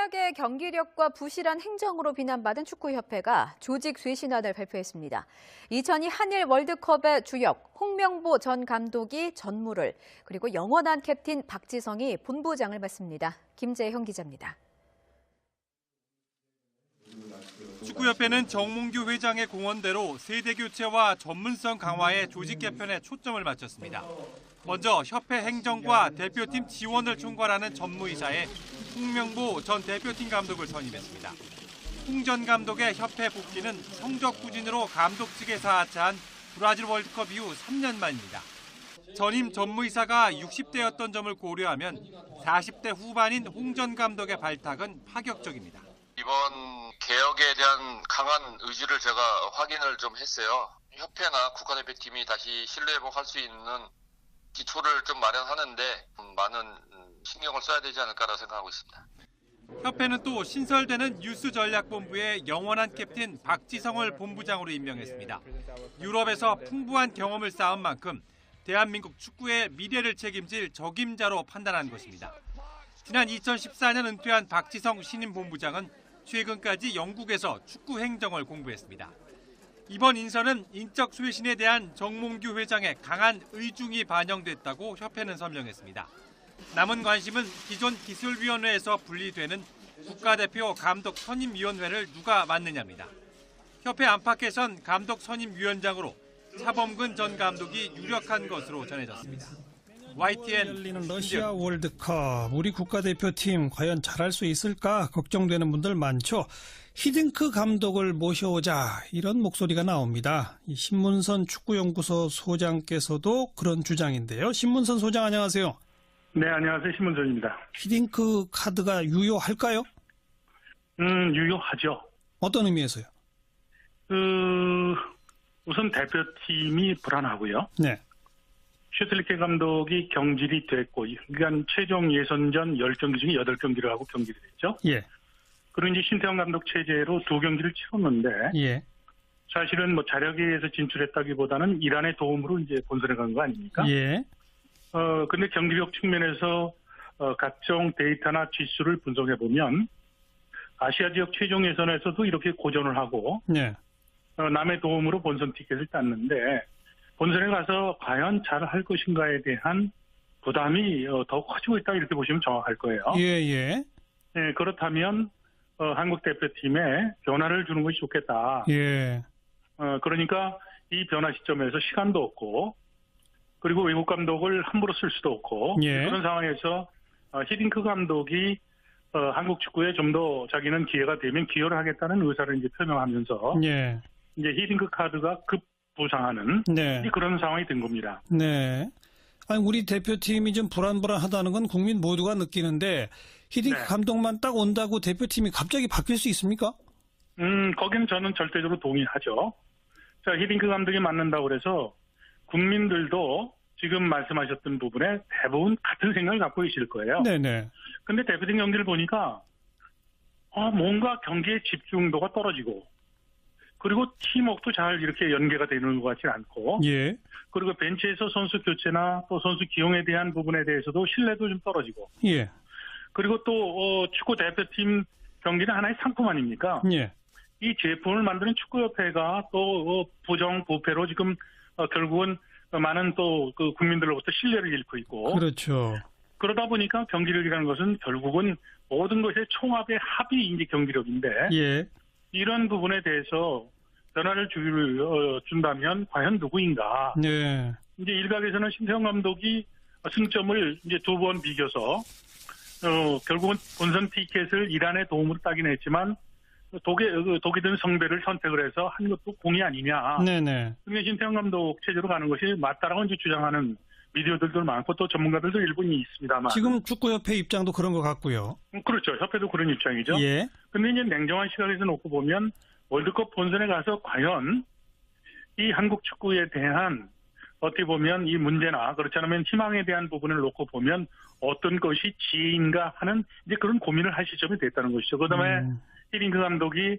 최악의 경기력과 부실한 행정으로 비난받은 축구협회가 조직 쇄신안을 발표했습니다. 2002 한일 월드컵의 주역 홍명보 전 감독이 전무를, 그리고 영원한 캡틴 박지성이 본부장을 맡습니다. 김재형 기자입니다. 축구협회는 정몽규 회장의 공언대로 세대 교체와 전문성 강화에 조직 개편에 초점을 맞췄습니다. 먼저 협회 행정과 대표팀 지원을 총괄하는 전무이사에 홍명보 전 대표팀 감독을 선임했습니다. 홍 전 감독의 협회 복귀는 성적 부진으로 감독직에서 하차한 브라질 월드컵 이후 3년 만입니다. 전임 전무이사가 60대였던 점을 고려하면 40대 후반인 홍 전 감독의 발탁은 파격적입니다. 이번 개혁에 대한 강한 의지를 제가 확인을 좀 했어요. 협회나 국가대표팀이 다시 신뢰 회복할 수 있는 기초를 좀 마련하는데 많은 신경을 써야 되지 않을까라고 생각하고 있습니다. 협회는 또 신설되는 뉴스전략본부에 영원한 캡틴 박지성을 본부장으로 임명했습니다. 유럽에서 풍부한 경험을 쌓은 만큼 대한민국 축구의 미래를 책임질 적임자로 판단한 것입니다. 지난 2014년 은퇴한 박지성 신임 본부장은 최근까지 영국에서 축구 행정을 공부했습니다. 이번 인선은 인적 쇄신에 대한 정몽규 회장의 강한 의중이 반영됐다고 협회는 설명했습니다. 남은 관심은 기존 기술위원회에서 분리되는 국가대표 감독 선임위원회를 누가 맡느냐입니다. 협회 안팎에선 감독 선임위원장으로 차범근 전 감독이 유력한 것으로 전해졌습니다. YTN 열리는 러시아 월드컵, 우리 국가대표팀 과연 잘할 수 있을까 걱정되는 분들 많죠. 히딩크 감독을 모셔오자 이런 목소리가 나옵니다. 이 신문선 축구연구소 소장께서도 그런 주장인데요. 신문선 소장 안녕하세요. 네, 안녕하세요. 신문선입니다. 히딩크 카드가 유효할까요? 유효하죠. 어떤 의미에서요? 우선 대표팀이 불안하고요. 네. 슈틸리케 감독이 경질이 됐고, 그러니까 최종 예선전 10경기 중에 8경기를 하고 경질이 됐죠. 예. 그리고 이제 신태용 감독 체제로 2경기를 치렀는데, 예. 사실은 뭐 자력에 의해서 진출했다기보다는 이란의 도움으로 이제 본선에 간 거 아닙니까? 예. 근데 경기력 측면에서 각종 데이터나 지수를 분석해 보면 아시아 지역 최종 예선에서도 이렇게 고전을 하고, 네. 남의 도움으로 본선 티켓을 땄는데 본선에 가서 과연 잘할 것인가에 대한 부담이 더 커지고 있다 이렇게 보시면 정확할 거예요. 예. 네, 그렇다면 한국 대표팀에 변화를 주는 것이 좋겠다. 예. 그러니까 이 변화 시점에서 시간도 없고 그리고 외국 감독을 함부로 쓸 수도 없고 예. 그런 상황에서 히딩크 감독이 한국 축구에 좀 더 자기는 기회가 되면 기여를 하겠다는 의사를 이제 표명하면서 예. 이제 히딩크 카드가 급부상하는 네. 그런 상황이 된 겁니다. 네. 아니, 우리 대표팀이 좀 불안불안하다는 건 국민 모두가 느끼는데 히딩크 네. 감독만 딱 온다고 대표팀이 갑자기 바뀔 수 있습니까? 거기는 저는 절대적으로 동의하죠. 자, 히딩크 감독이 맡는다고 그래서 국민들도 지금 말씀하셨던 부분에 대부분 같은 생각을 갖고 계실 거예요. 네네. 근데 대표팀 경기를 보니까 뭔가 경기의 집중도가 떨어지고 그리고 팀워크도 잘 이렇게 연계가 되는 것 같지 않고 예. 그리고 벤치에서 선수 교체나 또 선수 기용에 대한 부분에 대해서도 신뢰도 좀 떨어지고 예. 그리고 또 축구 대표팀 경기는 하나의 상품 아닙니까? 예. 이 제품을 만드는 축구협회가 또 부정 부패로 지금 결국은 많은 또 그 국민들로부터 신뢰를 잃고 있고 그렇죠. 그러다 보니까 경기력이라는 것은 결국은 모든 것의 총합의 합이 이제 경기력인데 예. 이런 부분에 대해서 변화를 준다면 과연 누구인가? 네. 이제 일각에서는 신태용 감독이 승점을 이제 2번 비겨서 결국은 본선 티켓을 이란의 도움으로 따긴 했지만 독이 든 성배를 선택을 해서 한 것도 공이 아니냐. 네네. 근데 신태용 감독 체제로 가는 것이 맞다라고 이제 주장하는 미디어들도 많고 또 전문가들도 일본이 있습니다만. 지금 축구협회 입장도 그런 것 같고요. 그렇죠. 협회도 그런 입장이죠. 예. 근데 이제 냉정한 시각에서 놓고 보면 월드컵 본선에 가서 과연 이 한국 축구에 대한 어떻게 보면 이 문제나 그렇지 않으면 희망에 대한 부분을 놓고 보면 어떤 것이 지혜인가 하는 이제 그런 고민을 할 시점이 됐다는 것이죠. 그다음에 히딩크 감독이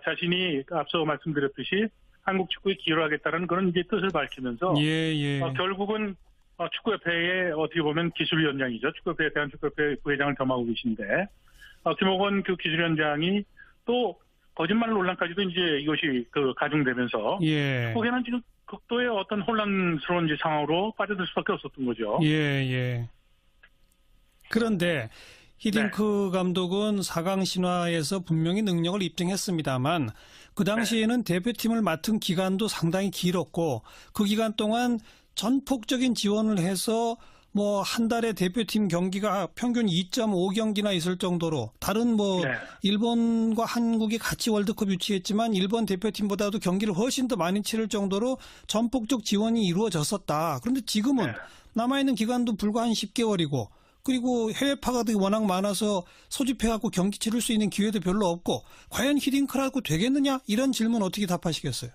자신이 앞서 말씀드렸듯이 한국 축구에 기여를 하겠다는 그런 이제 뜻을 밝히면서 결국은 축구협회의 어떻게 보면 기술위원장이죠. 축구협회 대한축구협회 부회장을 겸하고 계신데 김옥원 그 기술위원장이 또 거짓말 논란까지도 이제 이것이 가중되면서 예. 결국에는 지금 극도의 어떤 혼란스러운 이제 상황으로 빠져들 수밖에 없었던 거죠. 예. 그런데 히딩크 감독은 4강 신화에서 분명히 능력을 입증했습니다만 그 당시에는 대표팀을 맡은 기간도 상당히 길었고 그 기간 동안 전폭적인 지원을 해서 뭐 한 달에 대표팀 경기가 평균 2.5경기나 있을 정도로 다른 뭐 네. 일본과 한국이 같이 월드컵 유치했지만 일본 대표팀보다도 경기를 훨씬 더 많이 치를 정도로 전폭적 지원이 이루어졌었다. 그런데 지금은 네. 남아있는 기간도 불과 한 10개월이고 그리고 해외파가 워낙 많아서 소집해갖고 경기 치를 수 있는 기회도 별로 없고 과연 히딩크라고 되겠느냐? 이런 질문 어떻게 답하시겠어요?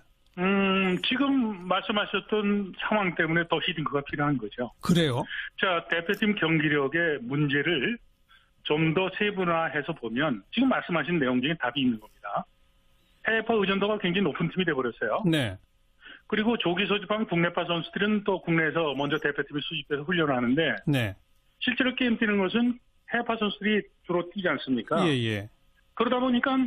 지금 말씀하셨던 상황 때문에 더 히딩크가 필요한 거죠. 그래요? 자, 대표팀 경기력의 문제를 좀 더 세분화해서 보면 지금 말씀하신 내용 중에 답이 있는 겁니다. 해외파 의존도가 굉장히 높은 팀이 돼버렸어요. 네. 그리고 조기 소집한 국내파 선수들은 또 국내에서 먼저 대표팀을 수집해서 훈련을 하는데 네. 실제로 게임 뛰는 것은 해외파 선수들이 주로 뛰지 않습니까? 예. 그러다 보니까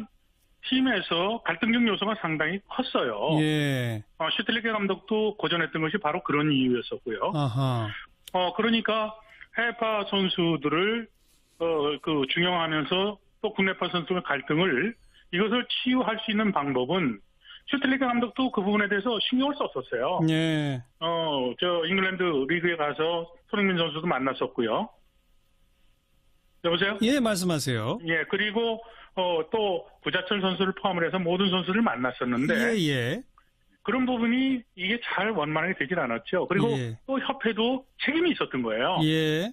팀에서 갈등적 요소가 상당히 컸어요. 예. 슈틸리케 감독도 고전했던 것이 바로 그런 이유였었고요. 아하. 그러니까 해외파 선수들을 중용하면서 또 국내파 선수의 갈등을 이것을 치유할 수 있는 방법은 슈틸리케 감독도 그 부분에 대해서 신경을 썼었어요. 예. 잉글랜드 리그에 가서 손흥민 선수도 만났었고요. 여보세요? 예, 말씀하세요. 예, 그리고 또 구자철 선수를 포함을 해서 모든 선수를 만났었는데 예. 그런 부분이 이게 잘 원만하게 되질 않았죠. 그리고 예. 또 협회도 책임이 있었던 거예요. 예.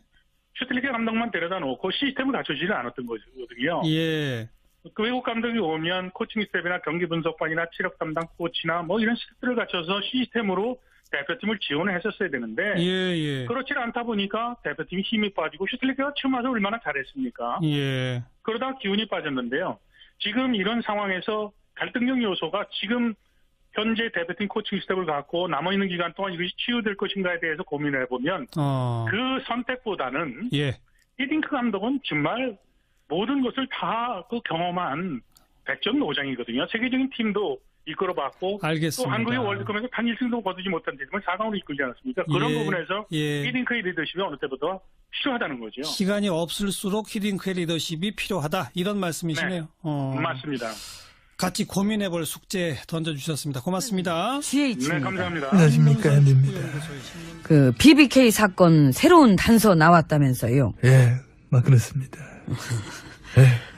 슈틸리케 감독만 데려다 놓고 시스템을 갖춰지지 않았던 거거든요. 예. 그 외국 감독이 오면 코칭 스텝이나 경기 분석반이나 체력 담당 코치나 뭐 이런 스텝들을 갖춰서 시스템으로 대표팀을 지원을 했었어야 되는데 예. 그렇지 않다 보니까 대표팀이 힘이 빠지고 슈틸리케가 처음 와서 얼마나 잘했습니까? 예. 그러다 기운이 빠졌는데요. 지금 이런 상황에서 갈등적 요소가 지금 현재 대표팀 코칭 스텝을 갖고 남아있는 기간 동안 이것이 치유될 것인가에 대해서 고민을 해보면 그 선택보다는 예. 히딩크 감독은 정말 모든 것을 다 경험한 백전 노장이거든요. 세계적인 팀도 이끌어봤고 알겠습니다. 또 한국의 월드컵에서 단 1승도 거두지 못한 팀을 4강으로 이끌지 않았습니까? 그런 예. 부분에서 예. 히딩크의 리더십이 어느 때보다 필요하다는 거죠. 시간이 없을수록 히딩크의 리더십이 필요하다. 이런 말씀이시네요. 맞습니다. 같이 고민해볼 숙제 던져주셨습니다. 고맙습니다. 네, 감사합니다. 안녕하십니까, 앤디입니다. 그 BBK 사건 새로운 단서 나왔다면서요. 예, 막 그렇습니다.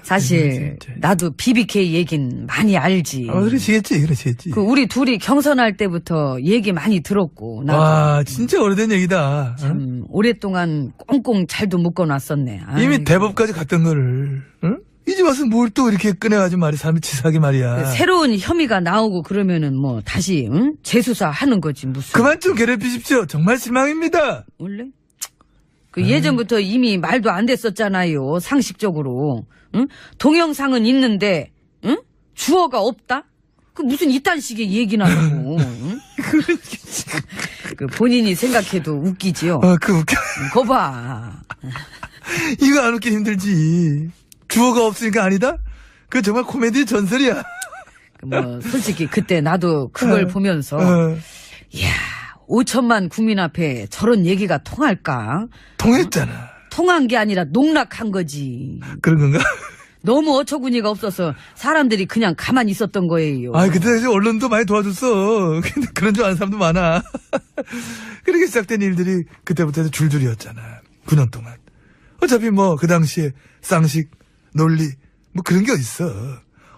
사실 나도 BBK 얘긴 많이 알지. 그러시겠지. 그 우리 둘이 경선할 때부터 얘기 많이 들었고 나도 와, 진짜 오래된 얘기다. 응? 오랫동안 꽁꽁 잘도 묶어놨었네. 이미 아이고. 대법까지 갔던 거를, 응? 이제 와서 뭘 또 이렇게 꺼내가지고 말이 사람이 치사하게 말이야. 그 새로운 혐의가 나오고 그러면은 뭐 다시 재수사 하는 거지 무슨. 그만 좀 괴롭히십시오. 정말 실망입니다. 원래? 그 예전부터 이미 말도 안 됐었잖아요. 상식적으로. 응? 동영상은 있는데 응? 주어가 없다? 그 무슨 이딴 식의 얘기나 하고. 응? 그 본인이 생각해도 웃기지요. 그 웃겨. 거봐. 이거 안 웃기 힘들지. 주어가 없으니까 아니다? 그 정말 코미디 전설이야. 뭐 솔직히 그때 나도 그걸 보면서 이야 5천만 국민 앞에 저런 얘기가 통할까? 통했잖아. 통한 게 아니라 농락한 거지. 그런 건가? 너무 어처구니가 없어서 사람들이 그냥 가만히 있었던 거예요. 그때 이제 언론도 많이 도와줬어. 근데 그런 줄 아는 사람도 많아. 그렇게 시작된 일들이 그때부터 해서 줄줄이었잖아. 9년 동안. 어차피 뭐 그 당시에 쌍식, 논리 뭐 그런 게 어딨어.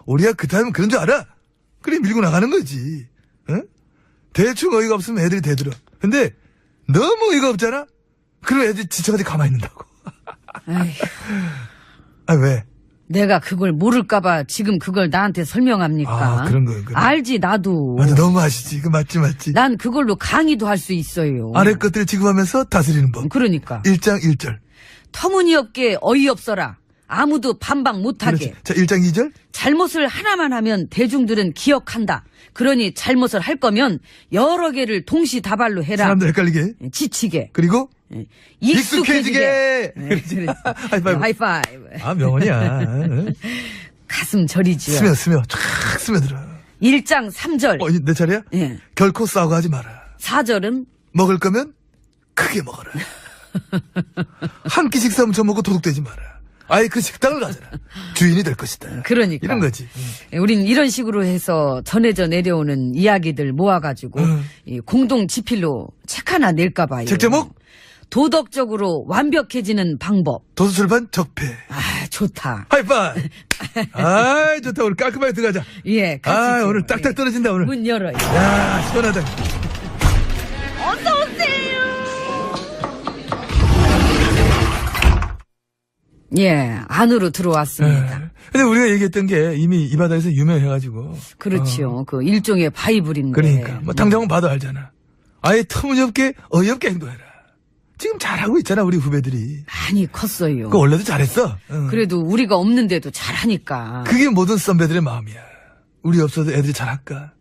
우리가 그때 하면 그런 줄 알아. 그래 밀고 나가는 거지. 응? 대충 어이가 없으면 애들이 대들어. 근데 너무 어이가 없잖아? 그럼 애들이 지쳐가지고 가만히 있는다고. 에휴, 왜? 내가 그걸 모를까봐 지금 그걸 나한테 설명합니까? 그런 거요. 알지 나도. 맞아, 너무 아시지. 그 맞지. 난 그걸로 강의도 할 수 있어요. 아래 것들을 지급하면서 다스리는 법. 그러니까. 1장 1절. 터무니없게 어이없어라. 아무도 반박 못하게. 자, 1장 2절. 잘못을 하나만 하면 대중들은 기억한다. 그러니 잘못을 할 거면 여러 개를 동시다발로 해라. 사람들 헷갈리게. 지치게. 그리고 익숙해지게. 익숙해지게. 네, 하이파이브. 하이파이브. 아, 명언이야. 가슴 저리지요. 스며 쫙 스며들어. 1장 3절. 내 차례야? 예. 결코 싸우고 하지 마라. 4절은 먹을 거면 크게 먹어라. 한 끼 식사 훔쳐 먹고 도둑되지 마라. 아예 그 식당을 가져라. 주인이 될 것이다. 그러니까. 이런 거지. 우린 이런 식으로 해서 전해져 내려오는 이야기들 모아가지고 이 공동 지필로 책 하나 낼까 봐요. 책 제목? 도덕적으로 완벽해지는 방법. 도서출판 적폐. 아, 좋다. 하이파이. 아이, 좋다. 오늘 깔끔하게 들어가자. 예, 같이 좀. 오늘 딱딱 떨어진다, 오늘. 문 열어요. 야, 시원하다. 예, 안으로 들어왔습니다. 근데 우리가 얘기했던 게 이미 이 바다에서 유명해가지고. 그렇죠. 그 일종의 바이블인데. 그러니까. 뭐, 당장은 봐도 알잖아. 아예 터무니없게, 어이없게 행동해라. 지금 잘하고 있잖아, 우리 후배들이. 많이 컸어요. 그거 원래도 잘했어. 응. 그래도 우리가 없는데도 잘하니까. 그게 모든 선배들의 마음이야. 우리 없어도 애들이 잘할까?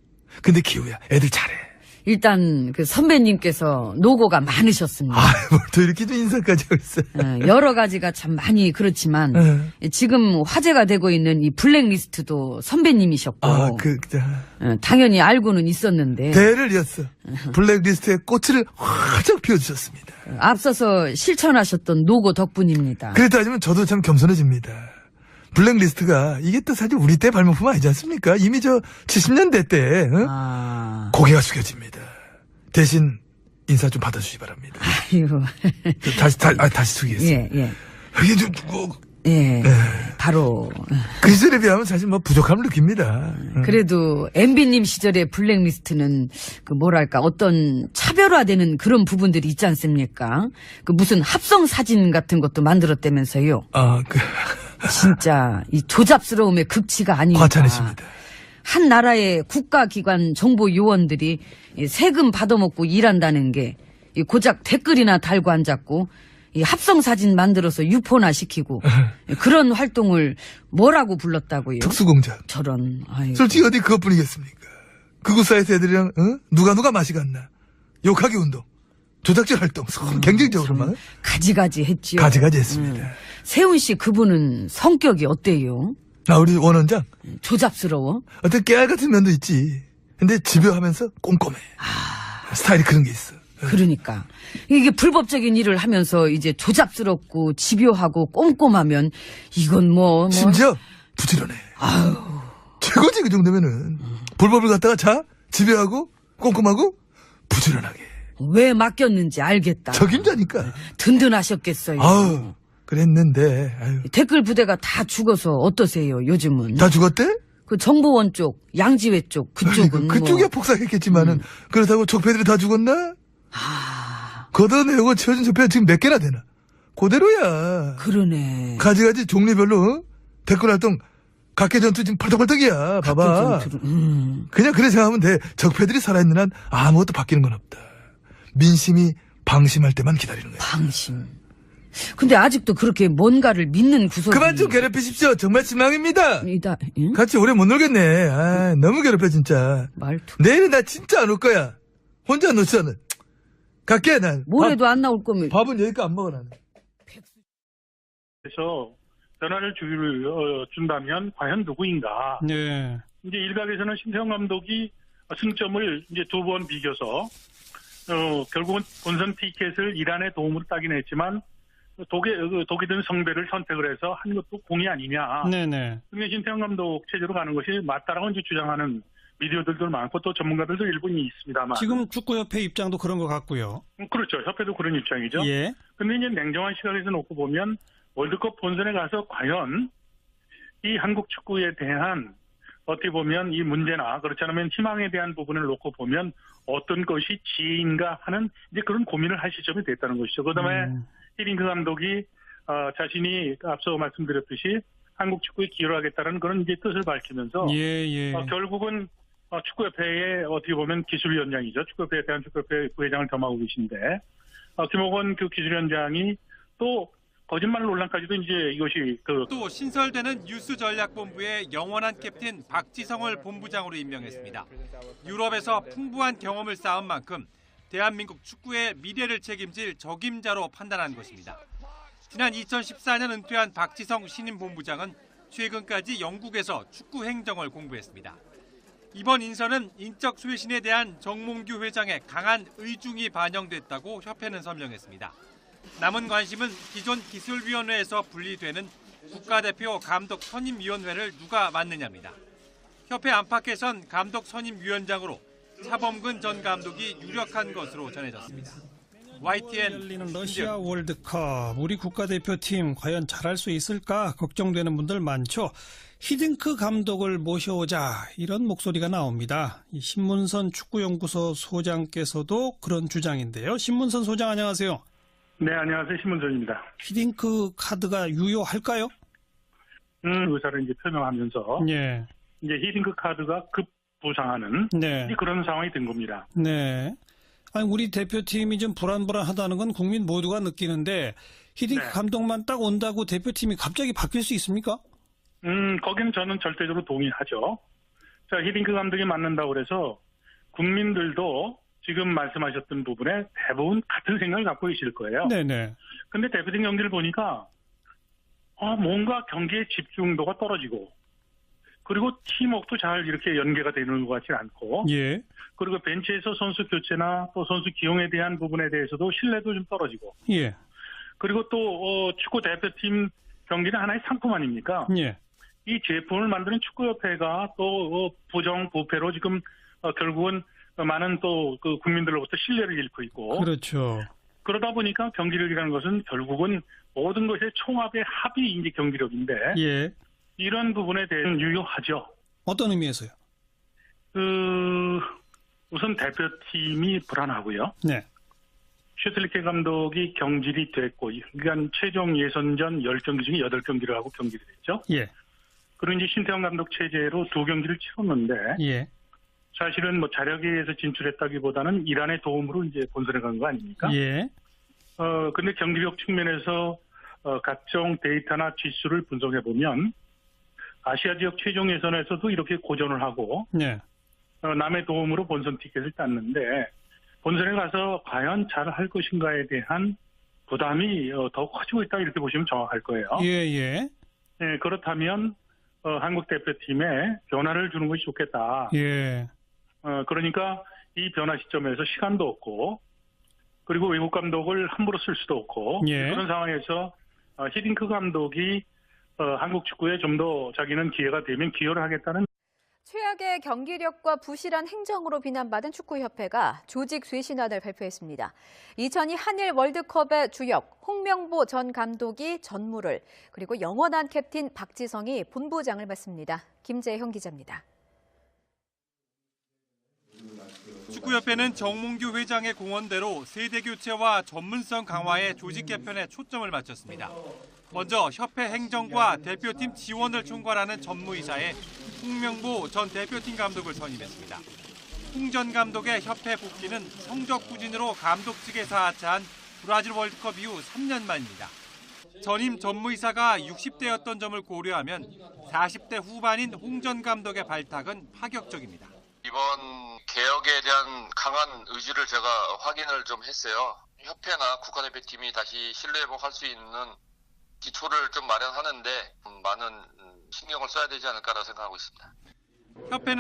근데 기우야, 애들 잘해. 일단 그 선배님께서 노고가 많으셨습니다. 뭘 또 이렇게 좀 인사까지 하고 있어. 여러 가지가 참 많이 그렇지만 지금 화제가 되고 있는 이 블랙리스트도 선배님이셨고 당연히 알고는 있었는데 대를 이었어. 블랙리스트의 꽃을 활짝 피워주셨습니다. 앞서서 실천하셨던 노고 덕분입니다. 그렇다면 저도 참 겸손해집니다. 블랙리스트가 이게 또 사실 우리 때 발명품 아니지 않습니까? 이미 저 70년대 때 고개가 숙여집니다. 대신 인사 좀 받아주시기 바랍니다. 아유. 다시 숙이겠습니다. 예. 이게 좀 예. 바로 그 시절에 비하면 사실 뭐 부족함을 느낍니다. 그래도 MB님 시절의 블랙리스트는 그 뭐랄까 어떤 차별화되는 그런 부분들이 있지 않습니까? 그 무슨 합성 사진 같은 것도 만들었다면서요. 진짜 이 조잡스러움의 극치가 아닙니다. 과찬이십니다. 한 나라의 국가기관 정보 요원들이 세금 받아먹고 일한다는 게 고작 댓글이나 달고 앉았고 이 합성 사진 만들어서 유포나 시키고 그런 활동을 뭐라고 불렀다고요? 특수공작. 저런. 아이고. 솔직히 어디 그것뿐이겠습니까? 극우 사이트 애들이랑 누가 맛이 갔나? 욕하기 운동. 조작질 활동 경쟁적으로만 가지가지 했지요. 가지가지 했습니다. 세훈 씨 그분은 성격이 어때요? 우리 원원장 조잡스러워? 어떤 깨알 같은 면도 있지. 근데 집요하면서 꼼꼼해. 스타일이 그런 게 있어. 그러니까 이게 불법적인 일을 하면서 이제 조잡스럽고 집요하고 꼼꼼하면 이건 뭐 심지어 부지런해. 최고지 그 정도면은. 불법을 갖다가 집요하고 꼼꼼하고 부지런하게. 왜 맡겼는지 알겠다. 적임자니까. 든든하셨겠어요. 그랬는데. 댓글 부대가 다 죽어서 어떠세요 요즘은? 다 죽었대? 그 정보원 쪽, 양지회 쪽 그쪽은 그쪽이야 폭삭했겠지만은 그렇다고 적폐들이 다 죽었나? 걷어내고 채워진 적폐가 지금 몇 개나 되나? 그대로야. 그러네. 가지가지 종류별로 댓글 활동 각계 전투 지금 펄떡펄떡이야. 봐봐. 그냥 그래 생각하면 돼. 적폐들이 살아있는 한 아무것도 바뀌는 건 없다. 민심이 방심할 때만 기다리는 거야. 방심. 근데 아직도 그렇게 뭔가를 믿는 구석이. 그만 좀 괴롭히십시오. 정말 실망입니다. 응? 같이 오래 못 놀겠네. 너무 괴롭혀 진짜. 말투. 내일은 나 진짜 안 올 거야. 혼자 놓쳐는. 갈게 난. 모레도 안 나올 거면. 밥은 여기까지 안 먹어 나는. 그래서 전화를 준다면 과연 누구인가? 네. 이제 일각에서는 신태용 감독이 승점을 이제 2번 비겨서 결국은 본선 티켓을 이란의 도움으로 따긴 했지만 독이 든 성배를 선택을 해서 한 것도 공이 아니냐. 네네. 근데 신태용 감독 체제로 가는 것이 맞다라고 이제 주장하는 미디어들도 많고 또 전문가들도 일본이 있습니다만. 지금 축구협회 입장도 그런 것 같고요. 그렇죠. 협회도 그런 입장이죠. 예. 근데 이제 냉정한 시각에서 놓고 보면 월드컵 본선에 가서 과연 이 한국 축구에 대한 어떻게 보면 이 문제나 그렇지 않으면 희망에 대한 부분을 놓고 보면 어떤 것이 지혜인가 하는 이제 그런 고민을 할 시점이 됐다는 것이죠. 그다음에 히딩크 감독이 자신이 앞서 말씀드렸듯이 한국 축구에 기여를 하겠다는 그런 이제 뜻을 밝히면서 결국은 축구협회의 어떻게 보면 기술위원장이죠. 축구협회 대한축구협회 부회장을 겸하고 계신데 김호건 그 기술위원장이 또 거짓말 논란까지도 이제 이것이 또 신설되는 뉴스전략본부의 영원한 캡틴 박지성을 본부장으로 임명했습니다. 유럽에서 풍부한 경험을 쌓은 만큼 대한민국 축구의 미래를 책임질 적임자로 판단한 것입니다. 지난 2014년 은퇴한 박지성 신임 본부장은 최근까지 영국에서 축구 행정을 공부했습니다. 이번 인선은 인적 쇄신에 대한 정몽규 회장의 강한 의중이 반영됐다고 협회는 설명했습니다. 남은 관심은 기존 기술위원회에서 분리되는 국가대표 감독 선임위원회를 누가 맡느냐입니다. 협회 안팎에선 감독 선임위원장으로 차범근 전 감독이 유력한 것으로 전해졌습니다. YTN 열리는 러시아 월드컵 우리 국가대표팀 과연 잘할 수 있을까 걱정되는 분들 많죠. 히딩크 감독을 모셔오자 이런 목소리가 나옵니다. 이 신문선 축구연구소 소장께서도 그런 주장인데요. 신문선 소장 안녕하세요. 네, 안녕하세요. 신문선입니다. 히딩크 카드가 유효할까요? 의사를 이제 표명하면서 네. 이제 히딩크 카드가 급부상하는 네. 그런 상황이 된 겁니다. 네. 아니, 우리 대표팀이 좀 불안불안하다는 건 국민 모두가 느끼는데 히딩크 네. 감독만 딱 온다고 대표팀이 갑자기 바뀔 수 있습니까? 거기는 저는 절대적으로 동의하죠. 자, 히딩크 감독이 맡는다고 그래서 국민들도 지금 말씀하셨던 부분에 대부분 같은 생각을 갖고 계실 거예요. 네네. 근데 대표팀 경기를 보니까 뭔가 경기의 집중도가 떨어지고 그리고 팀워크도 잘 이렇게 연계가 되는 것 같지 않고 예. 그리고 벤치에서 선수 교체나 또 선수 기용에 대한 부분에 대해서도 신뢰도 좀 떨어지고 예. 그리고 또 축구 대표팀 경기는 하나의 상품 아닙니까? 예. 이 제품을 만드는 축구협회가 또 부정 부패로 지금 결국은 많은 또 그 국민들로부터 신뢰를 잃고 있고 그렇죠. 그러다 보니까 경기력이라는 것은 결국은 모든 것의 총합의 합이 이제 경기력인데 예. 이런 부분에 대해서는 유효하죠. 어떤 의미에서요? 우선 대표팀이 불안하고요. 네. 슈틸리케 감독이 경질이 됐고 그러니까 최종 예선전 10경기 중에 8경기를 하고 경질이 됐죠. 예. 그리고 이제 신태용 감독 체제로 2경기를 치렀는데 예. 사실은 뭐 자력에 의해서 진출했다기보다는 이란의 도움으로 이제 본선에 간 거 아닙니까? 예. 근데 경기력 측면에서 각종 데이터나 지수를 분석해 보면 아시아 지역 최종 예선에서도 이렇게 고전을 하고 네. 남의 도움으로 본선 티켓을 땄는데 본선에 가서 과연 잘할 것인가에 대한 부담이 더 커지고 있다 이렇게 보시면 정확할 거예요. 예. 네, 그렇다면 한국 대표팀에 변화를 주는 것이 좋겠다. 예. 그러니까 이 변화 시점에서 시간도 없고 그리고 외국 감독을 함부로 쓸 수도 없고 예. 그런 상황에서 히딩크 감독이 한국 축구에 좀 더 자기는 기회가 되면 기여를 하겠다는 최악의 경기력과 부실한 행정으로 비난받은 축구협회가 조직 쇄신안을 발표했습니다. 2002 한일 월드컵의 주역 홍명보 전 감독이 전무를 그리고 영원한 캡틴 박지성이 본부장을 맡습니다. 김재형 기자입니다. 축구협회는 정몽규 회장의 공언대로 세대 교체와 전문성 강화에 조직 개편에 초점을 맞췄습니다. 먼저 협회 행정과 대표팀 지원을 총괄하는 전무이사에 홍명보 전 대표팀 감독을 선임했습니다. 홍 전 감독의 협회 복귀는 성적 부진으로 감독직에서 하차한 브라질 월드컵 이후 3년 만입니다. 전임 전무이사가 60대였던 점을 고려하면 40대 후반인 홍 전 감독의 발탁은 파격적입니다. 이번 개혁에 대한 강한 의지를 제가 확인을 좀 했어요. 협회나 국가대표팀이 다시 신뢰 회복할 수 있는 기초를 좀 마련하는데 많은 신경을 써야 되지 않을까라고 생각하고 있습니다. 협회는